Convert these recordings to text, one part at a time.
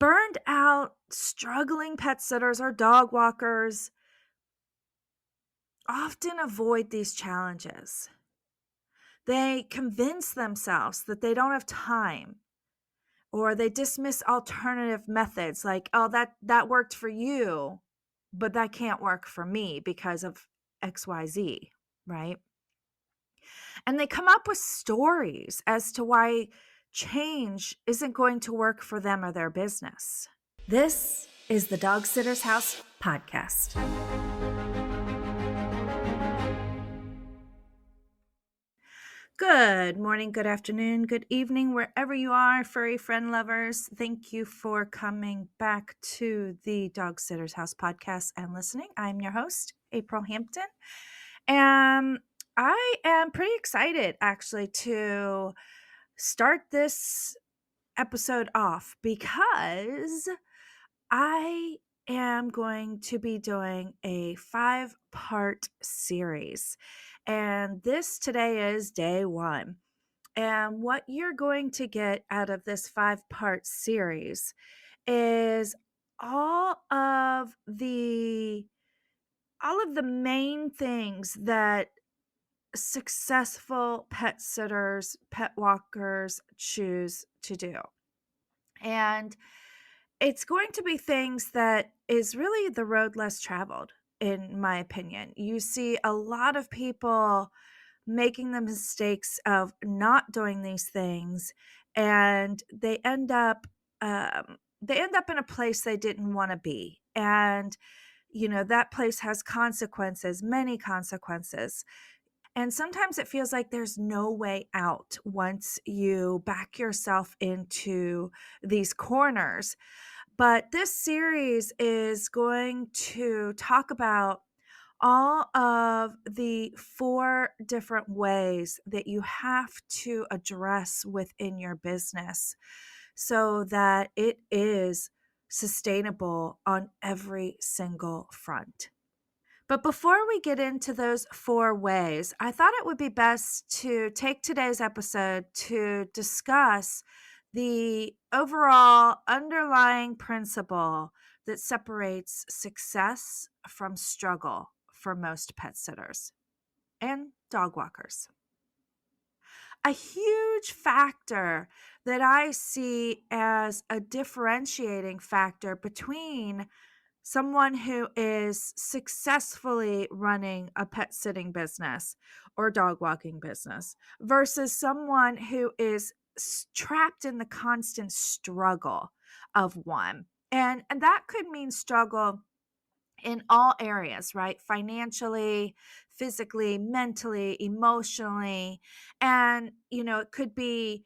Burned out, struggling pet sitters or dog walkers often avoid these challenges. They convince themselves that they don't have time, or they dismiss alternative methods like, "Oh, that worked for you, but that can't work for me because of XYZ," right? And they come up with stories as to why change isn't going to work for them or their business. This is the Dog Sitter's House podcast. Good morning, good afternoon, good evening, wherever you are, furry friend lovers. Thank you for coming back to the Dog Sitter's House podcast and listening. I'm your host, April Hampton. And I am pretty excited actually to start this episode off because I am going to be doing a 5-part series. And this today is day 1. And what you're going to get out of this 5-part series is all of the main things that successful pet sitters, pet walkers choose to do. And it's going to be things that is really the road less traveled, in my opinion. You see a lot of people making the mistakes of not doing these things, and they end up in a place they didn't want to be. And that place has consequences, many consequences. And sometimes it feels like there's no way out once you back yourself into these corners. But this series is going to talk about all of the 4 different ways that you have to address within your business so that it is sustainable on every single front. But before we get into those 4 ways, I thought it would be best to take today's episode to discuss the overall underlying principle that separates success from struggle for most pet sitters and dog walkers. A huge factor that I see as a differentiating factor between someone who is successfully running a pet sitting business or dog walking business versus someone who is trapped in the constant struggle of one. And that could mean struggle in all areas, right? Financially, physically, mentally, emotionally. And, it could be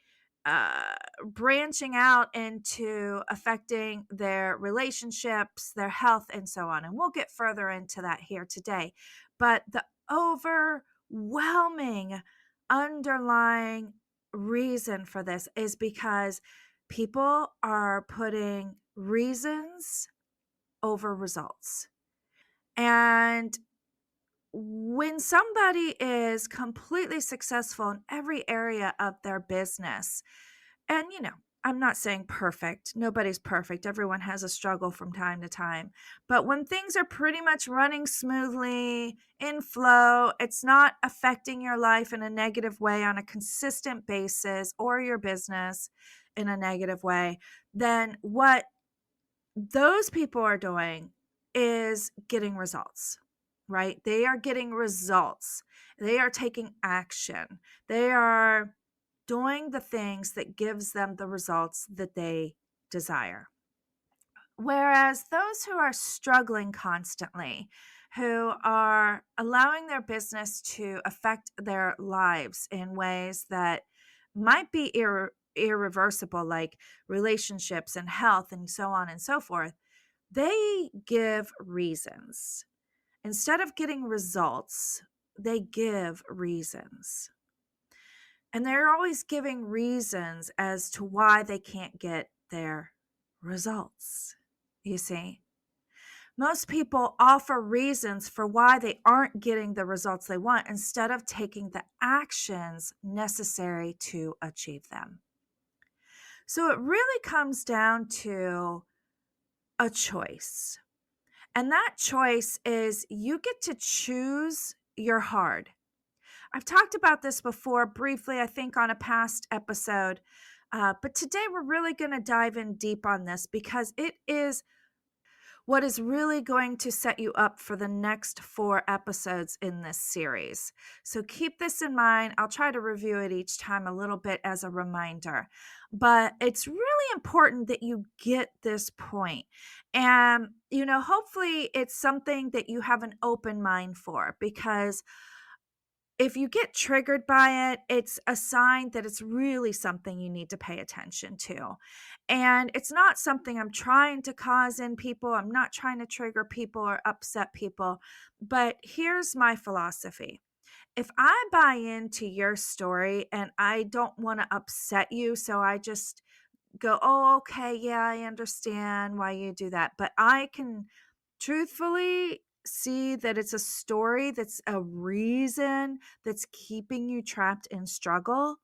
branching out into affecting their relationships, their health, and so on. And we'll get further into that here today. But the overwhelming underlying reason for this is because people are putting reasons over results. And when somebody is completely successful in every area of their business, and I'm not saying perfect, nobody's perfect, everyone has a struggle from time to time, but when things are pretty much running smoothly, in flow, it's not affecting your life in a negative way on a consistent basis or your business in a negative way, then what those people are doing is getting results, right? They are getting results. They are taking action. They are doing the things that gives them the results that they desire. Whereas those who are struggling constantly, who are allowing their business to affect their lives in ways that might be irreversible, like relationships and health and so on and so forth, they give reasons. Instead of getting results, they give reasons. And they're always giving reasons as to why they can't get their results. You see, most people offer reasons for why they aren't getting the results they want instead of taking the actions necessary to achieve them. So it really comes down to a choice. And that choice is you get to choose your hard. I've talked about this before briefly, I think, on a past episode. But today we're really going to dive in deep on this because it is what is really going to set you up for the next 4 episodes in this series. So keep this in mind. I'll try to review it each time a little bit as a reminder. But it's really important that you get this point. And, hopefully it's something that you have an open mind for because if you get triggered by it, it's a sign that it's really something you need to pay attention to. And it's not something I'm trying to cause in people. I'm not trying to trigger people or upset people. But here's my philosophy. If I buy into your story and I don't want to upset you, so I just go, "Oh, okay, yeah, I understand why you do that." But I can truthfully see that it's a story that's a reason that's keeping you trapped in struggle,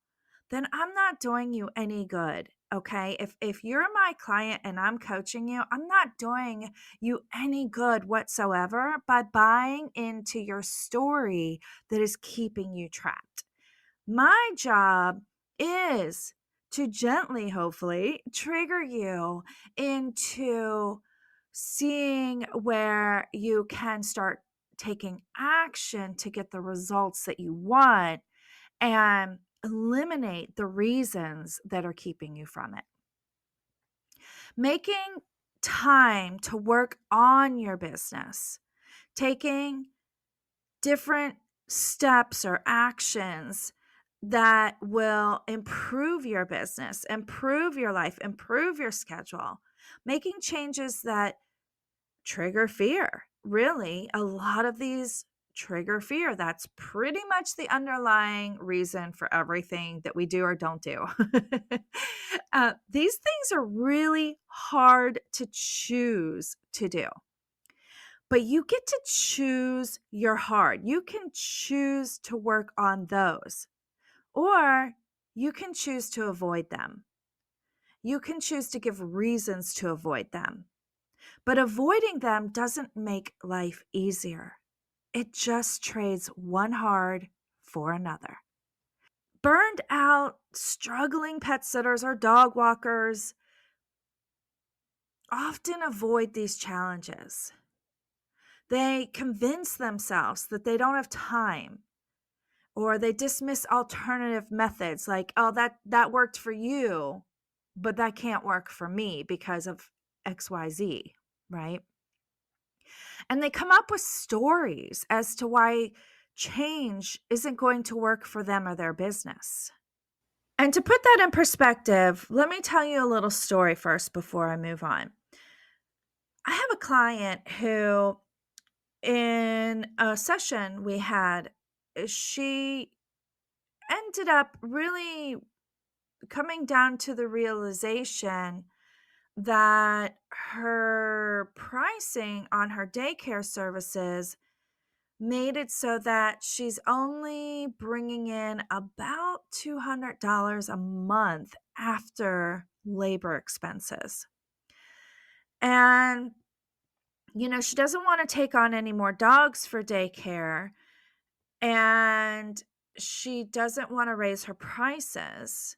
then I'm not doing you any good. Okay? If you're my client and I'm coaching you, I'm not doing you any good whatsoever by buying into your story that is keeping you trapped. My job is to gently, hopefully, trigger you into seeing where you can start taking action to get the results that you want and eliminate the reasons that are keeping you from it. Making time to work on your business, taking different steps or actions that will improve your business, improve your life, improve your schedule, making changes that trigger fear. Really, a lot of these trigger fear. That's pretty much the underlying reason for everything that we do or don't do. These things are really hard to choose to do. But you get to choose your hard. You can choose to work on those, or you can choose to avoid them. You can choose to give reasons to avoid them. But avoiding them doesn't make life easier. It just trades one hard for another. Burned out, struggling pet sitters or dog walkers often avoid these challenges. They convince themselves that they don't have time, or they dismiss alternative methods like, oh, that worked for you, but that can't work for me because of XYZ, right? And they come up with stories as to why change isn't going to work for them or their business. And to put that in perspective, let me tell you a little story first before I move on. I have a client who, in a session we had, she ended up really coming down to the realization that her pricing on her daycare services made it so that she's only bringing in about $200 a month after labor expenses. And, she doesn't want to take on any more dogs for daycare, and she doesn't want to raise her prices.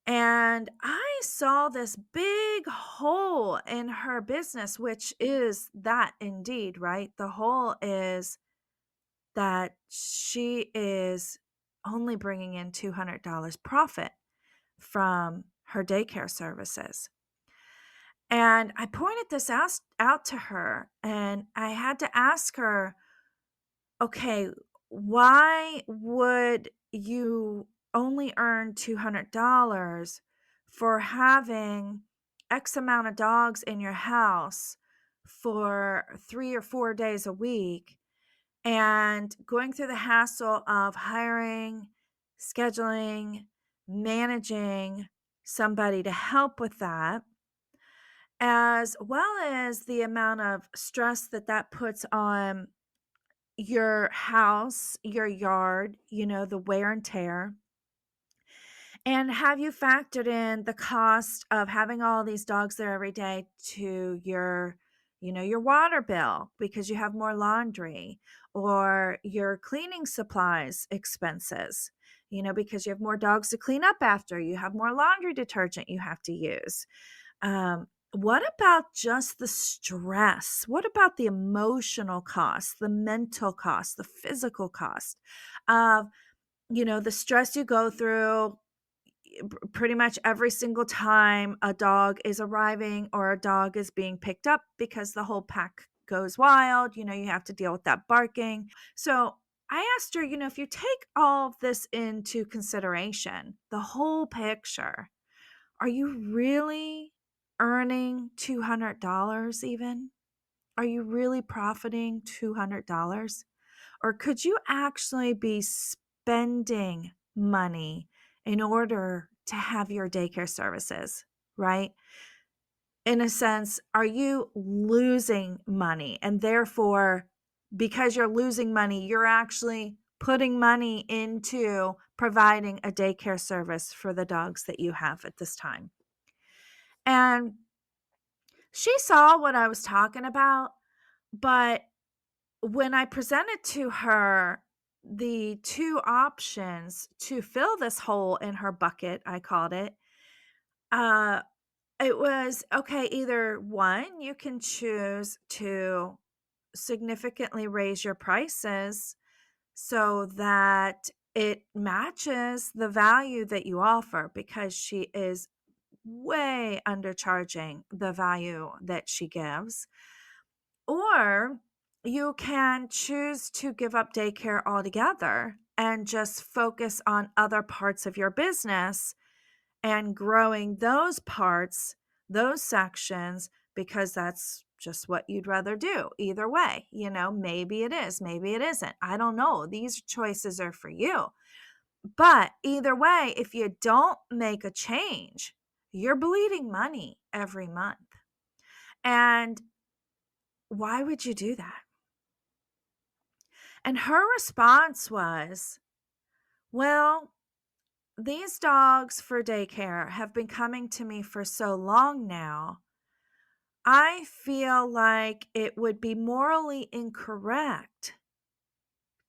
And I saw this big hole in her business, which is that indeed, right? The hole is that she is only bringing in $200 profit from her daycare services. And I pointed this out to her, and I had to ask her, okay, why would you only earn $200 for having X amount of dogs in your house for 3 or 4 days a week and going through the hassle of hiring, scheduling, managing somebody to help with that, as well as the amount of stress that that puts on your house, your yard, the wear and tear, And have you factored in the cost of having all these dogs there every day to your water bill because you have more laundry, or your cleaning supplies expenses, because you have more dogs to clean up after, you have more laundry detergent you have to use. What about just the stress? What about the emotional cost, the mental cost, the physical cost of, the stress you go through pretty much every single time a dog is arriving or a dog is being picked up because the whole pack goes wild. You have to deal with that barking. So I asked her, if you take all of this into consideration, the whole picture, are you really earning $200 even? Are you really profiting $200? Or could you actually be spending money in order to have your daycare services, right? In a sense, are you losing money? And therefore, because you're losing money, you're actually putting money into providing a daycare service for the dogs that you have at this time. And she saw what I was talking about, but when I presented to her the two options to fill this hole in her bucket, I called it, uh, it was okay, either one, you can choose to significantly raise your prices so that it matches the value that you offer, because she is way undercharging the value that she gives. Or you can choose to give up daycare altogether and just focus on other parts of your business and growing those parts, those sections, because that's just what you'd rather do. Either way, maybe it is, maybe it isn't. I don't know. These choices are for you. But either way, if you don't make a change, you're bleeding money every month. And why would you do that? And her response was, well, these dogs for daycare have been coming to me for so long now. I feel like it would be morally incorrect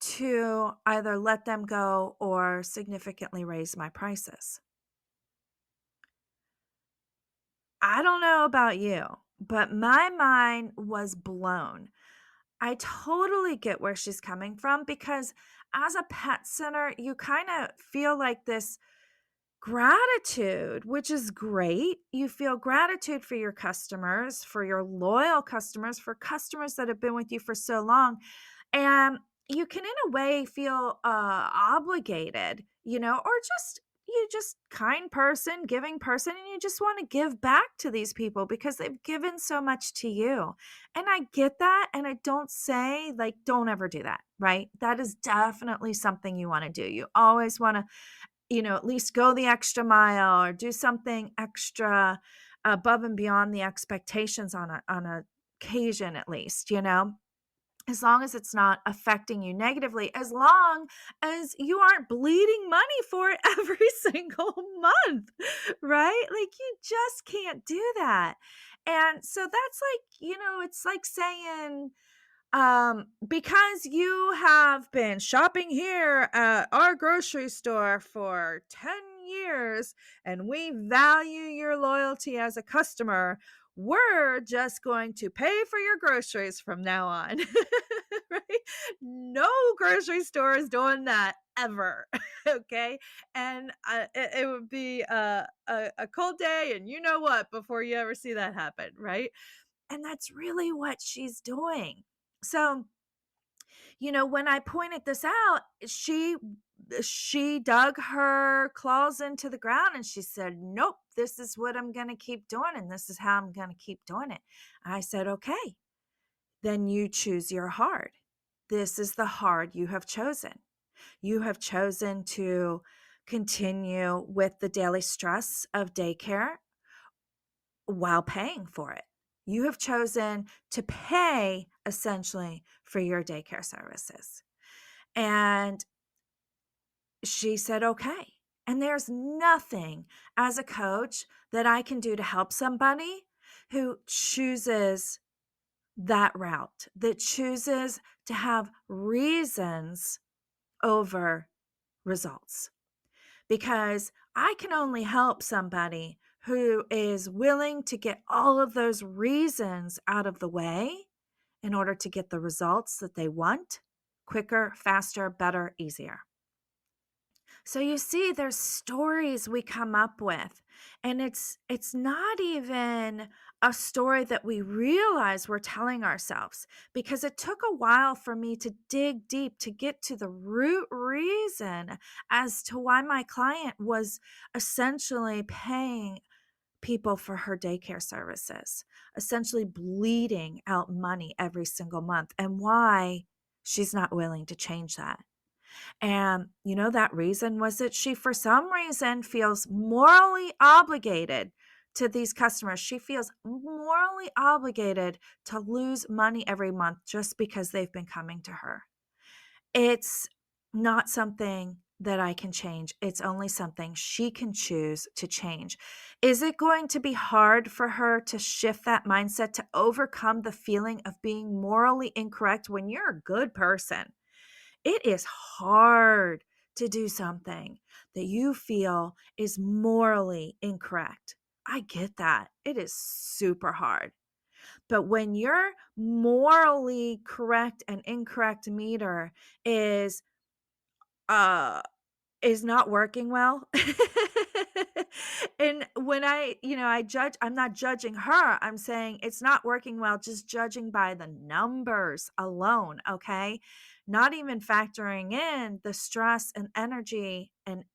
to either let them go or significantly raise my prices. I don't know about you, but my mind was blown. I totally get where she's coming from, because as a pet center, you kind of feel like this gratitude, which is great. You feel gratitude for your customers, for your loyal customers, for customers that have been with you for so long. And you can, in a way, feel obligated, or just kind person, giving person, and you just want to give back to these people because they've given so much to you. And I get that. And I don't say, like, don't ever do that, right? That is definitely something you want to do. You always want to, at least go the extra mile or do something extra above and beyond the expectations on a occasion, at least, as long as it's not affecting you negatively, as long as you aren't bleeding money for it every single month, right? Like, you just can't do that. And so that's like, it's like saying, because you have been shopping here at our grocery store for 10 years and we value your loyalty as a customer, we're just going to pay for your groceries from now on. Right? No grocery store is doing that ever. Okay. And it would be a cold day, and you know what, before you ever see that happen. Right. And that's really what she's doing. So, when I pointed this out, she dug her claws into the ground and she said, "Nope, this is what I'm going to keep doing, and this is how I'm going to keep doing it." I said, "Okay, then you choose your hard. This is the hard you have chosen. You have chosen to continue with the daily stress of daycare while paying for it. You have chosen to pay essentially for your daycare services." And she said, "Okay." And there's nothing as a coach that I can do to help somebody who chooses that route, that chooses to have reasons over results. Because I can only help somebody who is willing to get all of those reasons out of the way in order to get the results that they want quicker, faster, better, easier. So you see there's stories we come up with, and it's not even a story that we realize we're telling ourselves, because it took a while for me to dig deep to get to the root reason as to why my client was essentially paying people for her daycare services, essentially bleeding out money every single month, and why she's not willing to change that. And, that reason was that she, for some reason, feels morally obligated to these customers. She feels morally obligated to lose money every month just because they've been coming to her. It's not something that I can change. It's only something she can choose to change. Is it going to be hard for her to shift that mindset to overcome the feeling of being morally incorrect when you're a good person? It is hard to do something that you feel is morally incorrect. I get that. It is super hard. But when your morally correct and incorrect meter is uh is not working well. And when I'm not judging her. I'm saying it's not working well, just judging by the numbers alone, okay? Not even factoring in the stress and energy and,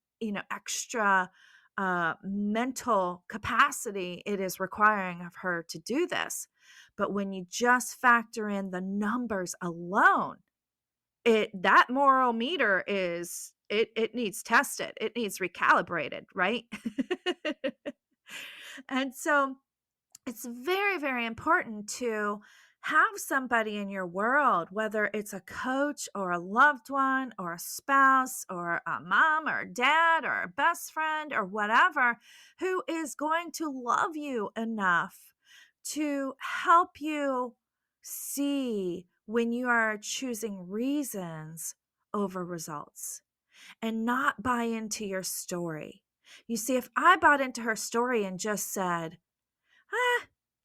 extra mental capacity it is requiring of her to do this. But when you just factor in the numbers alone, that moral meter it needs tested. It needs recalibrated, right? And so it's very, very important to have somebody in your world, whether it's a coach or a loved one or a spouse or a mom or a dad or a best friend or whatever, who is going to love you enough to help you see when you are choosing reasons over results and not buy into your story. You see, if I bought into her story and just said,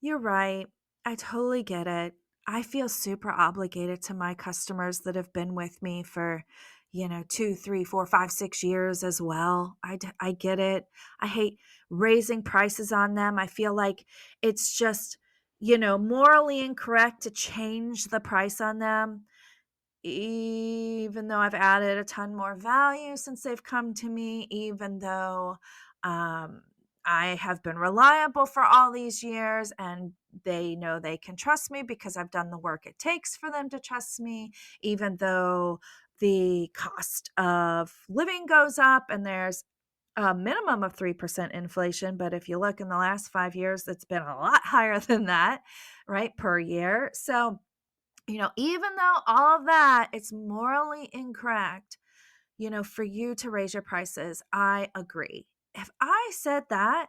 you're right. I totally get it. I feel super obligated to my customers that have been with me for, 2, 3, 4, 5, 6 years as well. I get it. I hate raising prices on them. I feel like it's just, morally incorrect to change the price on them, even though I've added a ton more value since they've come to me, even though um, I have been reliable for all these years and they know they can trust me because I've done the work it takes for them to trust me, even though the cost of living goes up and there's a minimum of 3% inflation. But if you look in the last 5 years, it's been a lot higher than that, right, per year. So, even though all of that, it's morally incorrect, for you to raise your prices. I agree. If I said that,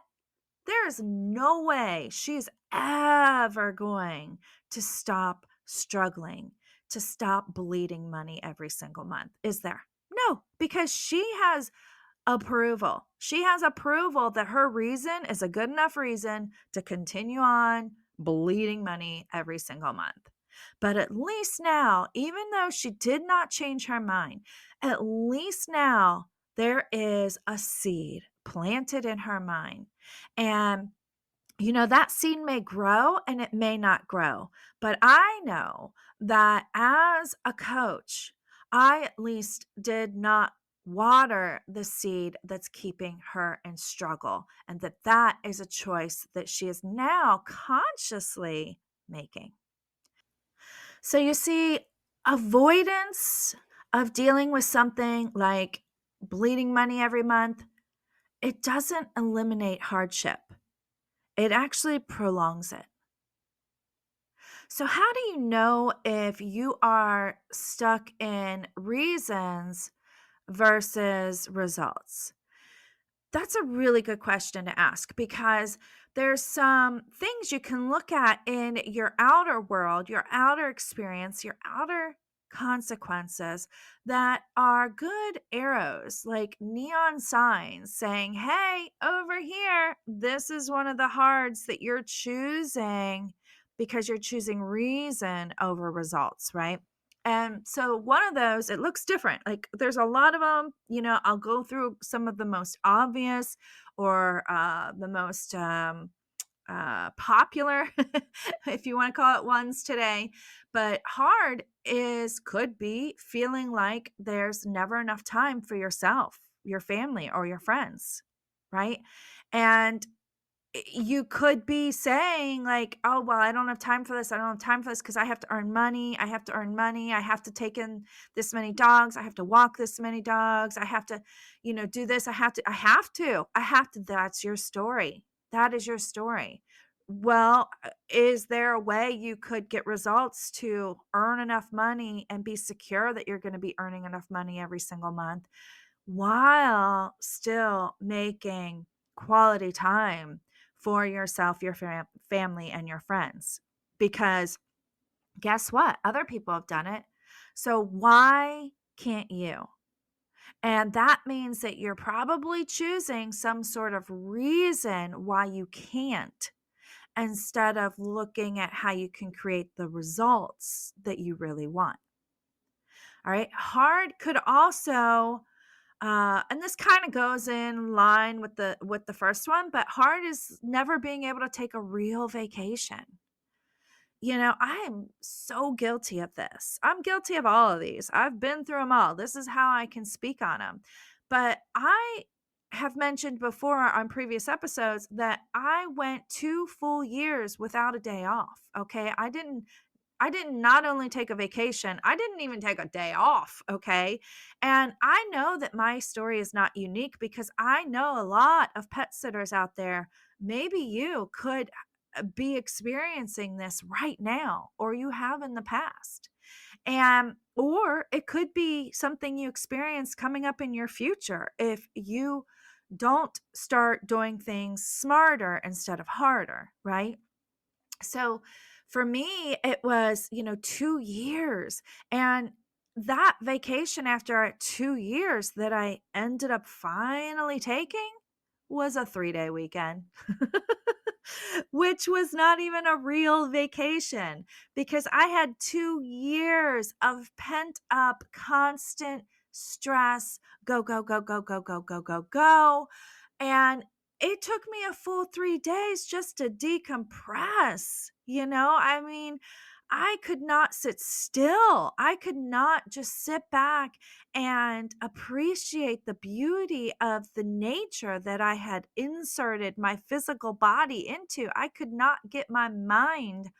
there is no way she's ever going to stop struggling, to stop bleeding money every single month. Is there? No, because she has approval. She has approval that her reason is a good enough reason to continue on bleeding money every single month. But at least now, even though she did not change her mind, at least now there is a seed planted in her mind. And that seed may grow and it may not grow. But I know that as a coach, I at least did not water the seed that's keeping her in struggle. And that is a choice that she is now consciously making. So you see, avoidance of dealing with something like bleeding money every month, it doesn't eliminate hardship. It actually prolongs it. So, how do you know if you are stuck in reasons versus results? That's a really good question to ask because there's some things you can look at in your outer world, your outer experience, your outer consequences that are good arrows, like neon signs saying, hey, over here, this is one of the hards that you're choosing because you're choosing reason over results, right? And so one of those, it looks different. Like there's a lot of them, I'll go through some of the most obvious or the most popular, if you want to call it ones today. But hard could be feeling like there's never enough time for yourself, your family, or your friends, right? And you could be saying like, "Oh, well, I don't have time for this. I don't have time for this because I have to earn money. I have to earn money. I have to take in this many dogs. I have to walk this many dogs. I have to, do this. I have to. That's your story. That is your story. Well, is there a way you could get results to earn enough money and be secure that you're going to be earning enough money every single month while still making quality time for yourself, your family, and your friends? Because guess what? Other people have done it. So why can't you? And that means that you're probably choosing some sort of reason why you can't instead of looking at how you can create the results that you really want. All right. Hard could also and this kind of goes in line with the first one, but hard is never being able to take a real vacation. I am so guilty of this. I'm guilty of all of these. I've been through them all. This is how I can speak on them. But I have mentioned before on previous episodes that I went 2 full years without a day off. Okay. I didn't not only take a vacation, I didn't even take a day off, okay? And I know that my story is not unique because I know a lot of pet sitters out there. Maybe you could be experiencing this right now, or you have in the past. And or it could be something you experience coming up in your future if you don't start doing things smarter instead of harder, right? So for me, it was, 2 years. And that vacation after 2 years that I ended up finally taking was a 3-day weekend, which was not even a real vacation because I had 2 years of pent up, constant stress go, go, go, go, go, go, go, go, go. And it took me a full 3 days just to decompress. I mean, I could not sit still. I could not just sit back and appreciate the beauty of the nature that I had inserted my physical body into. I could not get my mind,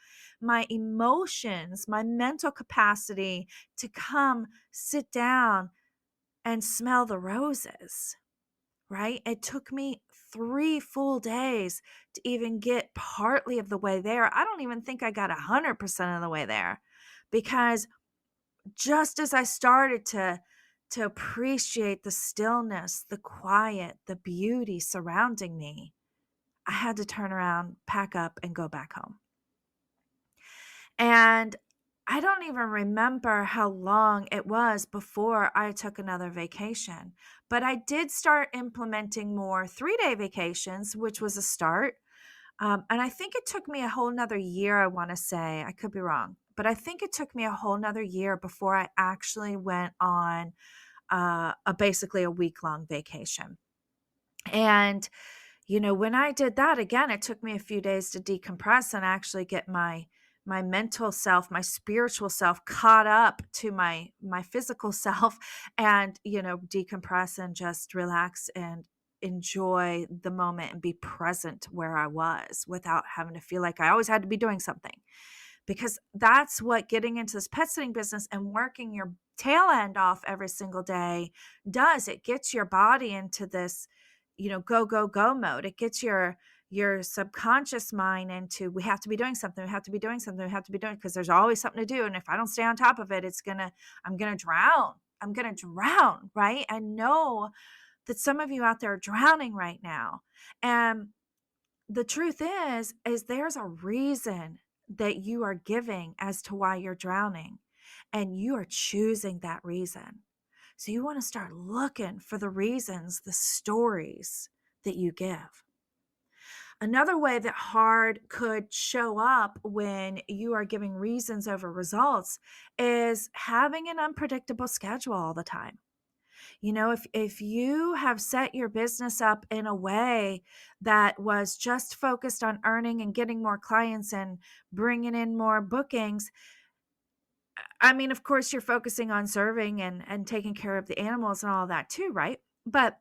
my emotions, my mental capacity to come sit down and smell the roses, right? It took me 3 full days to even get partly of the way there. I don't even think I got 100% of the way there because just as I started to appreciate the stillness, the quiet, the beauty surrounding me, I had to turn around, pack up, and go back home. And I don't even remember how long it was before I took another vacation, but I did start implementing more 3-day vacations, which was a start. And I think it took me a whole nother year, I want to say. I could be wrong, but I think it took me a whole nother year before I actually went on basically a week-long vacation. And, when I did that again, it took me a few days to decompress and actually get my mental self, my spiritual self caught up to my physical self and, decompress and just relax and enjoy the moment and be present where I was without having to feel like I always had to be doing something. Because that's what getting into this pet sitting business and working your tail end off every single day does. It gets your body into this, go, go, go mode. It gets your subconscious mind into we have to be doing something, we have to be doing something, we have to be doing because there's always something to do. And if I don't stay on top of it, I'm gonna drown. I'm gonna drown, right? I know that some of you out there are drowning right now. And the truth is there's a reason that you are giving as to why you're drowning, and you are choosing that reason. So you want to start looking for the reasons, the stories that you give. Another way that hard could show up when you are giving reasons over results is having an unpredictable schedule all the time. If you have set your business up in a way that was just focused on earning and getting more clients and bringing in more bookings, I mean, of course, you're focusing on serving and taking care of the animals and all that too, right? But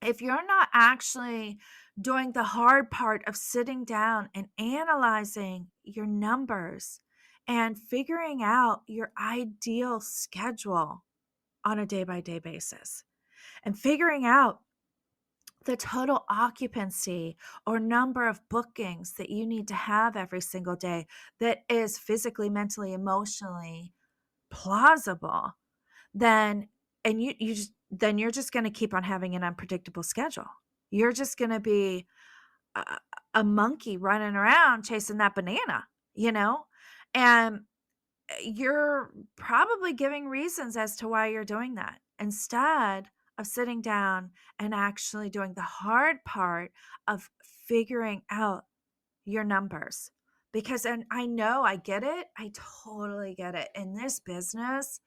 if you're not actually doing the hard part of sitting down and analyzing your numbers and figuring out your ideal schedule on a day by day basis and figuring out the total occupancy or number of bookings that you need to have every single day that is physically, mentally, emotionally plausible, then and you just then you're just going to keep on having an unpredictable schedule. You're just going to be a, a monkey running around chasing that banana, you know? And you're probably giving reasons as to why you're doing that instead of sitting down and actually doing the hard part of figuring out your numbers. Because, and I know I get it, I totally get it. In this business,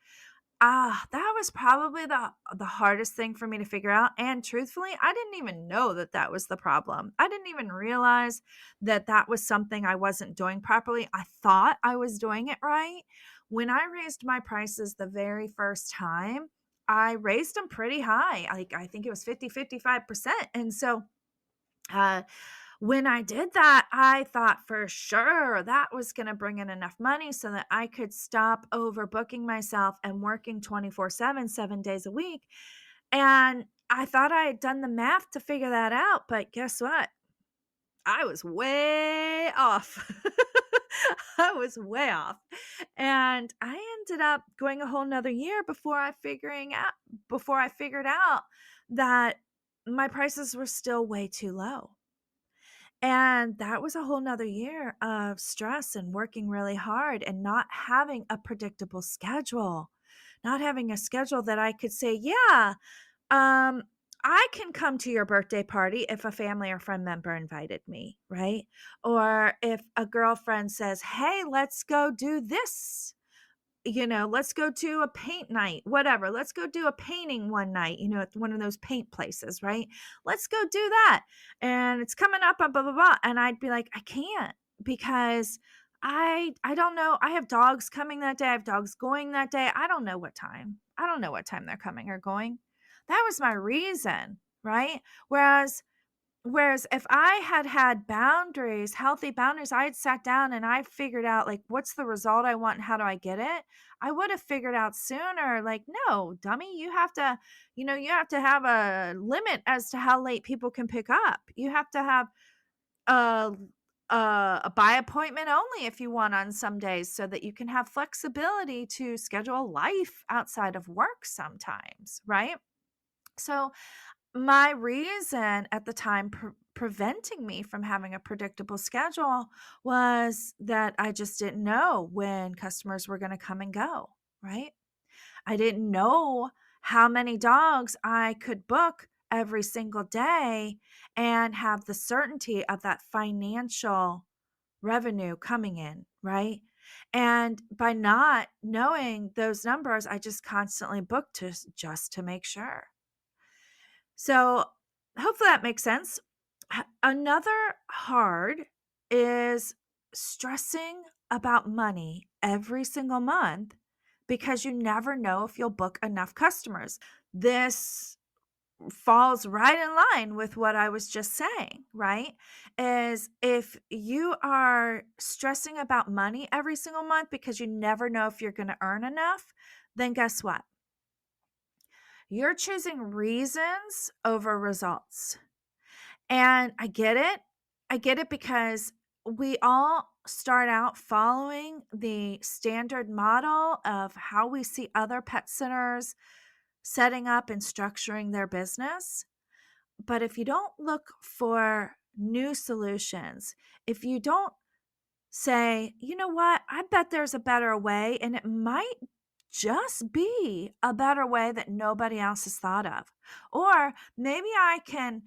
that was probably the hardest thing for me to figure out, and truthfully, I didn't even know that that was the problem. I didn't even realize that that was something I wasn't doing properly. I thought I was doing it right. When I raised my prices the very first time, I raised them pretty high. Like, I think it was 50, 55%. And so, uh when I did that, I thought for sure that was going to bring in enough money so that I could stop overbooking myself and working 24/7, 7 days a week. And I thought I had done the math to figure that out. But guess what? I was way off. I was way off. And I ended up going a whole nother year before I figured out that my prices were still way too low. And that was a whole nother year of stress and working really hard and not having a predictable schedule, not having a schedule that I could say, yeah, um, I can come to your birthday party if a family or friend member invited me, right? Or if a girlfriend says, hey, let's go do this, let's go to a paint night, whatever. Let's go do a painting one night, at one of those paint places, right? Let's go do that. And it's coming up on blah, blah, blah. And I'd be like, I can't because I don't know. I have dogs coming that day. I have dogs going that day. I don't know what time. I don't know what time they're coming or going. That was my reason, right? Whereas if I had had boundaries, healthy boundaries, I had sat down and I figured out like what's the result I want and how do I get it? I would have figured out sooner like, no, dummy, you have to have a limit as to how late people can pick up. You have to have a a by appointment only if you want on some days so that you can have flexibility to schedule life outside of work sometimes, right? So my reason at the time preventing me from having a predictable schedule was that I just didn't know when customers were going to come and go, right? I didn't know how many dogs I could book every single day and have the certainty of that financial revenue coming in, right? And by not knowing those numbers, I just constantly booked just to make sure. So, hopefully that makes sense. Another hard is stressing about money every single month because you never know if you'll book enough customers. This falls right in line with what I was just saying, right? Is if you are stressing about money every single month because you never know if you're going to earn enough, then guess what? You're choosing reasons over results. And I get it. I get it because we all start out following the standard model of how we see other pet sitters setting up and structuring their business. But if you don't look for new solutions, if you don't say, you know what, I bet there's a better way, and it might just be a better way that nobody else has thought of. Or maybe I can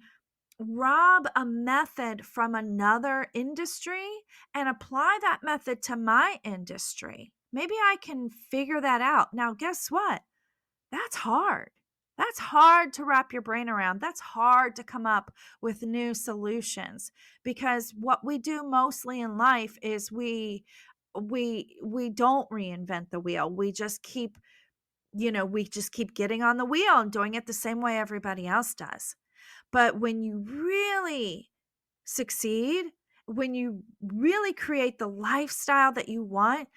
rob a method from another industry and apply that method to my industry. Maybe I can figure that out. Now, guess what? That's hard. That's hard to wrap your brain around. That's hard to come up with new solutions, because what we do mostly in life is we don't reinvent the wheel. We just keep getting on the wheel and doing it the same way everybody else does. But when you really succeed, when you really create the lifestyle that you want,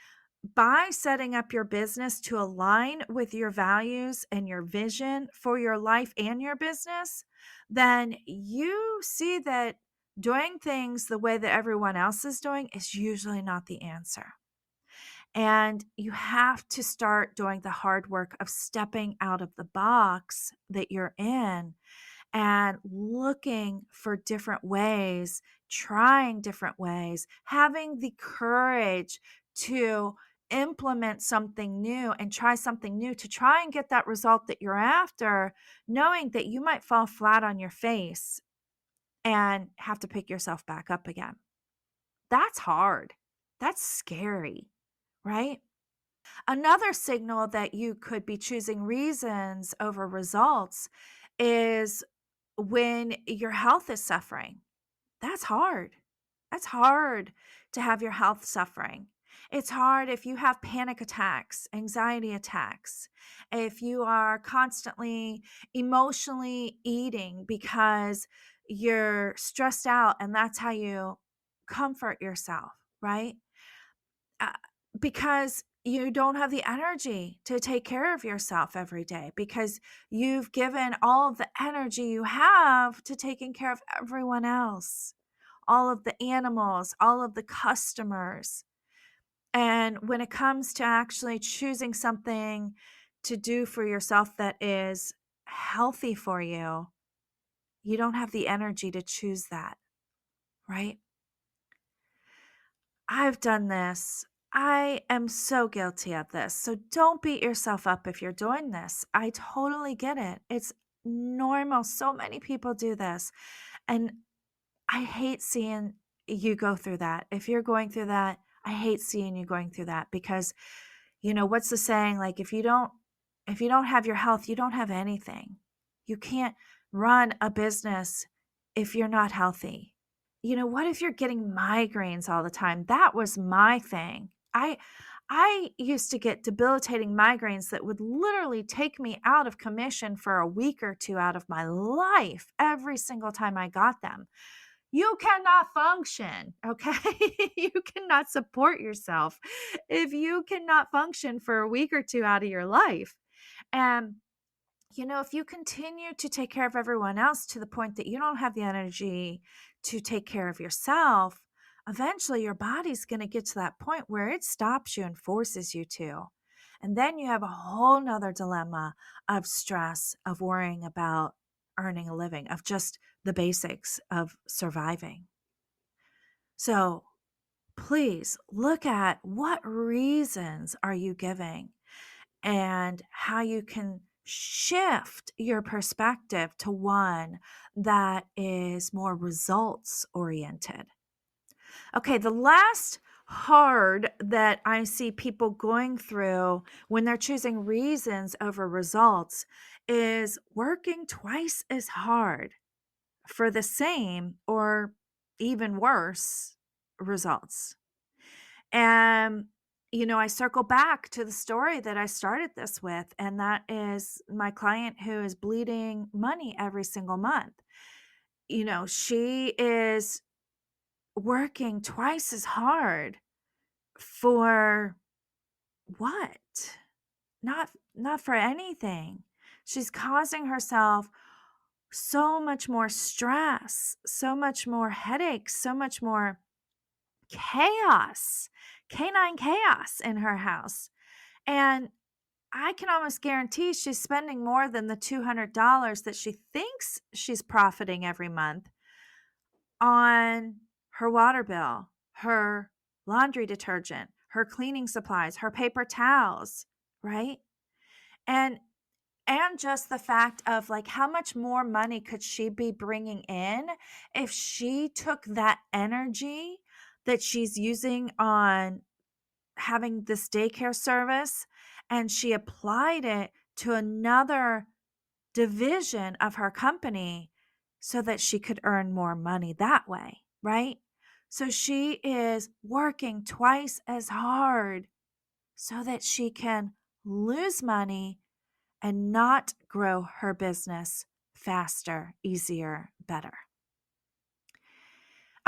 by setting up your business to align with your values and your vision for your life and your business, then you see that doing things the way that everyone else is doing is usually not the answer. And you have to start doing the hard work of stepping out of the box that you're in and looking for different ways, trying different ways, having the courage to implement something new and try something new to try and get that result that you're after, knowing that you might fall flat on your face and have to pick yourself back up again. That's hard. That's scary, right? Another signal that you could be choosing reasons over results is when your health is suffering. That's hard. That's hard to have your health suffering. It's hard if you have panic attacks, anxiety attacks, if you are constantly emotionally eating because you're stressed out and that's how you comfort yourself, right? uh, because you don't have the energy to take care of yourself every day, because you've given all of the energy you have to taking care of everyone else, all of the animals, all of the customers. And when it comes to actually choosing something to do for yourself that is healthy for you, you don't have the energy to choose that, right? I've done this. I am so guilty of this. So don't beat yourself up if you're doing this. I totally get it. It's normal. So many people do this. And I hate seeing you go through that. If you're going through that, I hate seeing you going through that, because what's the saying? Like, if you don't have your health, you don't have anything. You can't run a business if you're not healthy. What if you're getting migraines all the time? That was my thing. I used to get debilitating migraines that would literally take me out of commission for a week or two out of my life every single time I got them. You cannot function, okay? You cannot support yourself if you cannot function for a week or two out of your life. And if you continue to take care of everyone else to the point that you don't have the energy to take care of yourself, eventually your body's going to get to that point where it stops you and forces you to. And then you have a whole nother dilemma of stress, of worrying about earning a living, of just the basics of surviving. So please look at what reasons are you giving and how you can shift your perspective to one that is more results oriented. Okay, the last hard that I see people going through when they're choosing reasons over results is working twice as hard for the same or even worse results. And, I circle back to the story that I started this with, and that is my client who is bleeding money every single month. She is working twice as hard for what? Not for anything. She's causing herself so much more stress, so much more headaches, so much more chaos, canine chaos in her house. And I can almost guarantee she's spending more than the $200 that she thinks she's profiting every month on her water bill, her laundry detergent, her cleaning supplies, her paper towels, right? And just the fact of like how much more money could she be bringing in if she took that energy that she's using on having this daycare service and she applied it to another division of her company so that she could earn more money that way, right? So she is working twice as hard so that she can lose money and not grow her business faster, easier, better.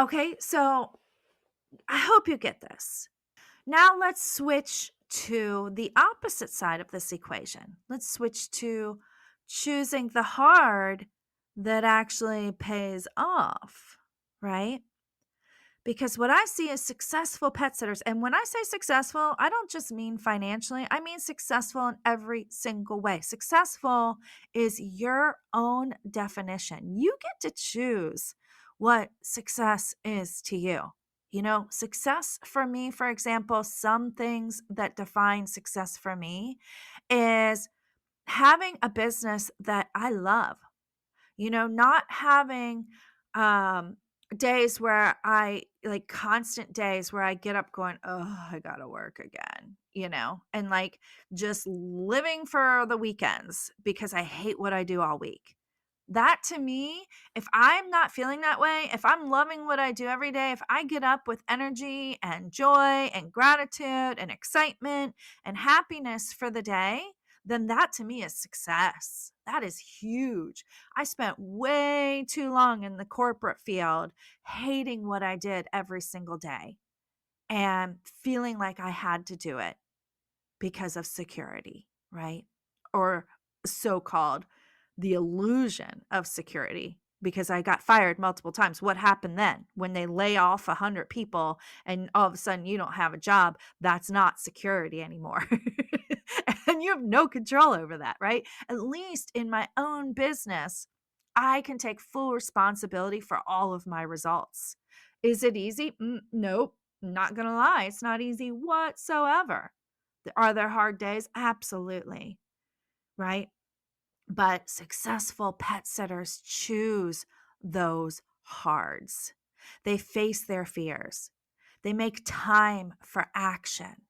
Okay, so I hope you get this. Now let's switch to the opposite side of this equation. Let's switch to choosing the hard that actually pays off, right? Because what I see is successful pet sitters. And when I say successful, I don't just mean financially, I mean successful in every single way. Successful is your own definition. You get to choose what success is to you. You know, success for me, for example, some things that define success for me is having a business that I love, you know, not having um days where I like constant days where I get up going, oh, I gotta work again, you know, and like just living for the weekends because I hate what I do all week. That to me, if I'm not feeling that way, if I'm loving what I do every day, if I get up with energy and joy and gratitude and excitement and happiness for the day, then that to me is success. That is huge. I spent way too long in the corporate field hating what I did every single day and feeling like I had to do it because of security, right? Or so called the illusion of security because I got fired multiple times. What happened then when they lay off 100 people and all of a sudden you don't have a job? That's not security anymore. And you have no control over that, right? At least in my own business, I can take full responsibility for all of my results. Is it easy? Nope. Not going to lie. It's not easy whatsoever. Are there hard days? Absolutely, right? But successful pet sitters choose those hards. They face their fears. They make time for action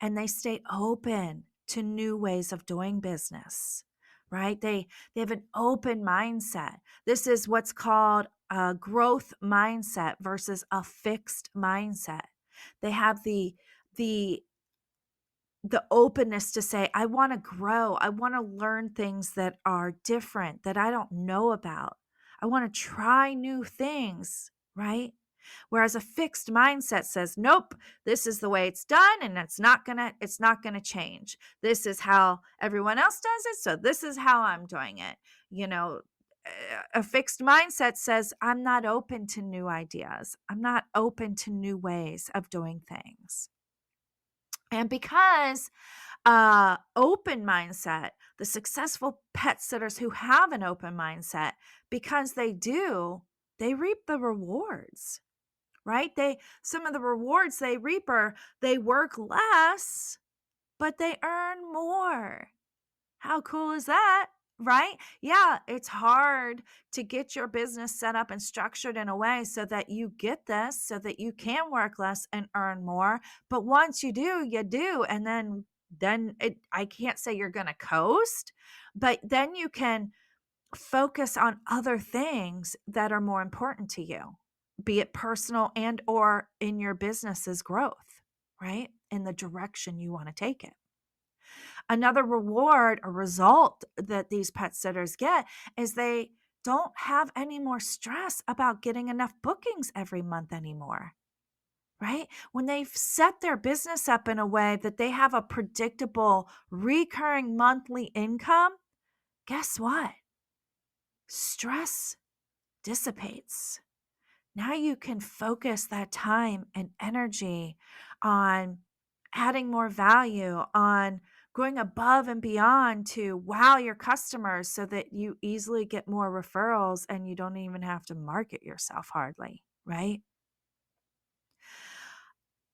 and they stay open to new ways of doing business, right? They have an open mindset. This is what's called a growth mindset versus a fixed mindset. They have the openness to say, I want to grow. I want to learn things that are different that I don't know about. I want to try new things, right? Whereas a fixed mindset says, nope, this is the way it's done and it's not going to change. This is how everyone else does it, so this is how I'm doing it. You know, a fixed mindset says, I'm not open to new ideas. I'm not open to new ways of doing things. And because open mindset, the successful pet sitters who have an open mindset, because they reap the rewards, right? Some of the rewards they reap are they work less, but they earn more. How cool is that? Right? Yeah, it's hard to get your business set up and structured in a way so that you get this, so that you can work less and earn more. But once you do, you do. And I can't say you're going to coast, but then you can focus on other things that are more important to you, be it personal and or in your business's growth, right? In the direction you want to take it. Another reward or result that these pet sitters get is they don't have any more stress about getting enough bookings every month anymore, right? When they've set their business up in a way that they have a predictable recurring monthly income, guess what? Stress dissipates. Now you can focus that time and energy on adding more value, on going above and beyond to wow your customers so that you easily get more referrals and you don't even have to market yourself hardly, right?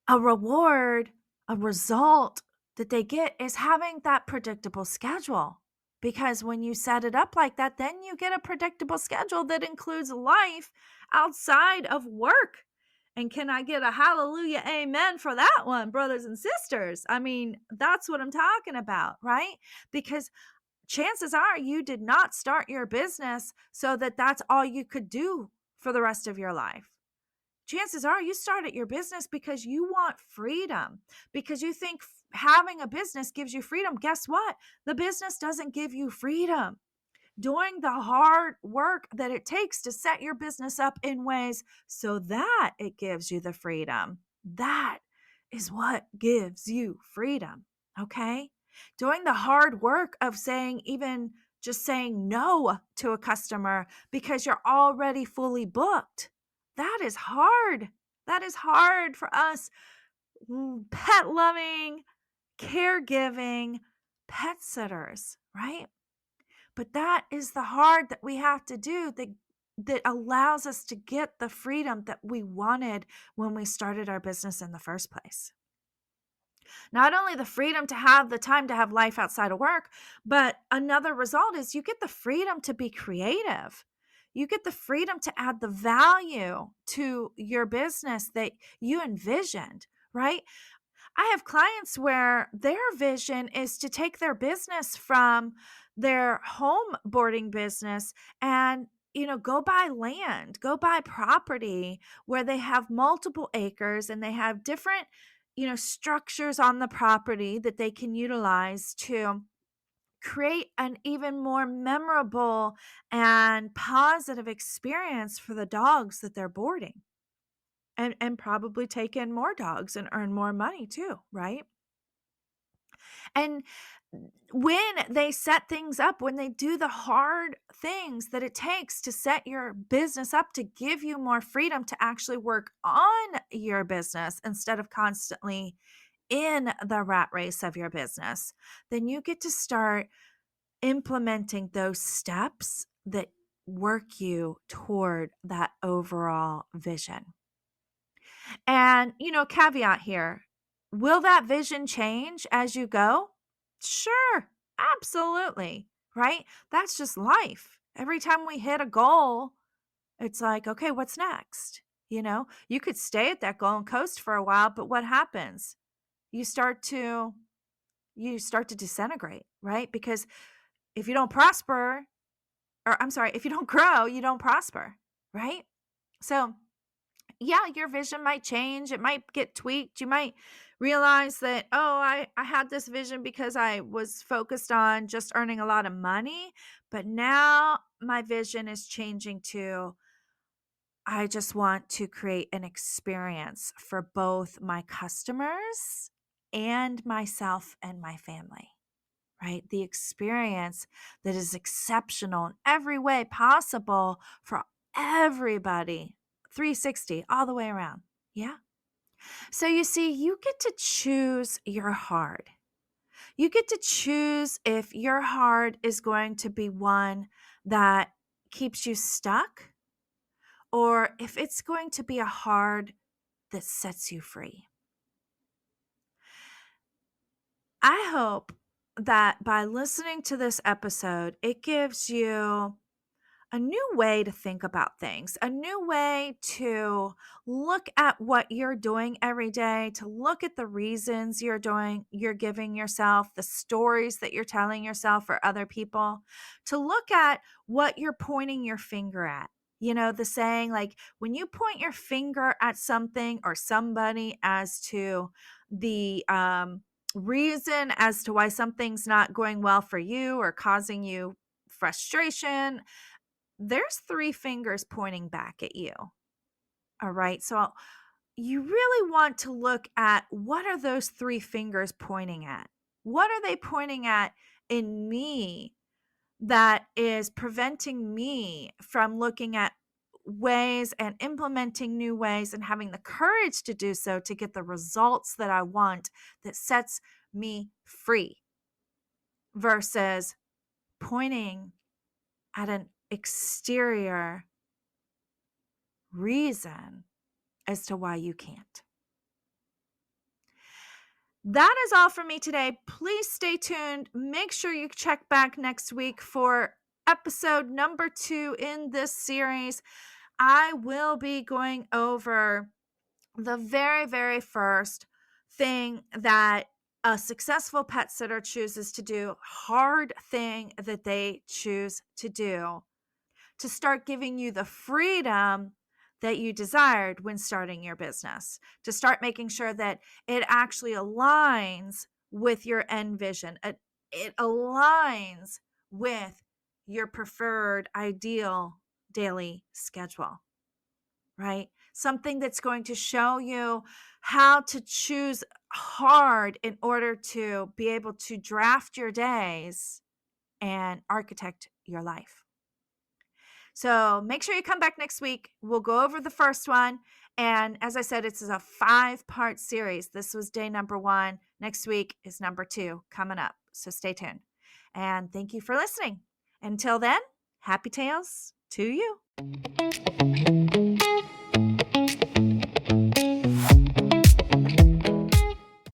A reward, a result that they get is having that predictable schedule. Because when you set it up like that, then you get a predictable schedule that includes life outside of work. And can I get a hallelujah, amen for that one, brothers and sisters? I mean, that's what I'm talking about, right? Because chances are you did not start your business so that that's all you could do for the rest of your life. Chances are you started your business because you want freedom, because you think having a business gives you freedom. Guess what? The business doesn't give you freedom. Doing the hard work that it takes to set your business up in ways so that it gives you the freedom. That is what gives you freedom. Okay. Doing the hard work of saying, even just saying no to a customer because you're already fully booked. That is hard. That is hard for us pet loving, caregiving pet sitters, right? But that is the hard that we have to do that allows us to get the freedom that we wanted when we started our business in the first place. Not only the freedom to have the time to have life outside of work, but another result is you get the freedom to be creative. You get the freedom to add the value to your business that you envisioned, right? I have clients where their vision is to take their business from their home boarding business and go buy land, go buy property where they have multiple acres and they have different structures on the property that they can utilize to create an even more memorable and positive experience for the dogs that they're boarding, and probably take in more dogs and earn more money too, right? And when they set things up, when they do the hard things that it takes to set your business up to give you more freedom to actually work on your business instead of constantly in the rat race of your business, then you get to start implementing those steps that work you toward that overall vision. And, caveat here, will that vision change as you go? Sure, absolutely, right? That's just life. Every time we hit a goal, it's like, okay, what's next? You could stay at that goal and coast for a while, but what happens? You start to disintegrate, right? Because if you don't prosper, or I'm sorry, if you don't grow, you don't prosper, right? So, yeah, your vision might change. It might get tweaked. You might realize that, oh, I had this vision because I was focused on just earning a lot of money. But now my vision is changing to I just want to create an experience for both my customers and myself and my family, right? The experience that is exceptional in every way possible for everybody, 360, all the way around. Yeah. So you see, you get to choose your hard. You get to choose if your hard is going to be one that keeps you stuck or if it's going to be a hard that sets you free. I hope that by listening to this episode, it gives you a new way to think about things, a new way to look at what you're doing every day, to look at the reasons you're giving yourself, the stories that you're telling yourself or other people, to look at what you're pointing your finger at. The saying, like, when you point your finger at something or somebody as to the reason as to why something's not going well for you or causing you frustration, there's three fingers pointing back at you. All right. So you really want to look at what are those three fingers pointing at? What are they pointing at in me that is preventing me from looking at ways and implementing new ways and having the courage to do so to get the results that I want that sets me free? versus pointing at an exterior reason as to why you can't. That is all for me today. Please stay tuned. Make sure you check back next week for episode number 2 in this series. I will be going over the very, very first thing that a successful pet sitter chooses to do, hard thing that they choose to do to start giving you the freedom that you desired when starting your business, to start making sure that it actually aligns with your end vision. It aligns with your preferred ideal daily schedule, right? Something that's going to show you how to choose hard in order to be able to draft your days and architect your life. So make sure you come back next week. We'll go over the first one. And as I said, it's a 5-part series. This was day number 1. Next week is number 2 coming up. So stay tuned. And thank you for listening. Until then, happy tales to you.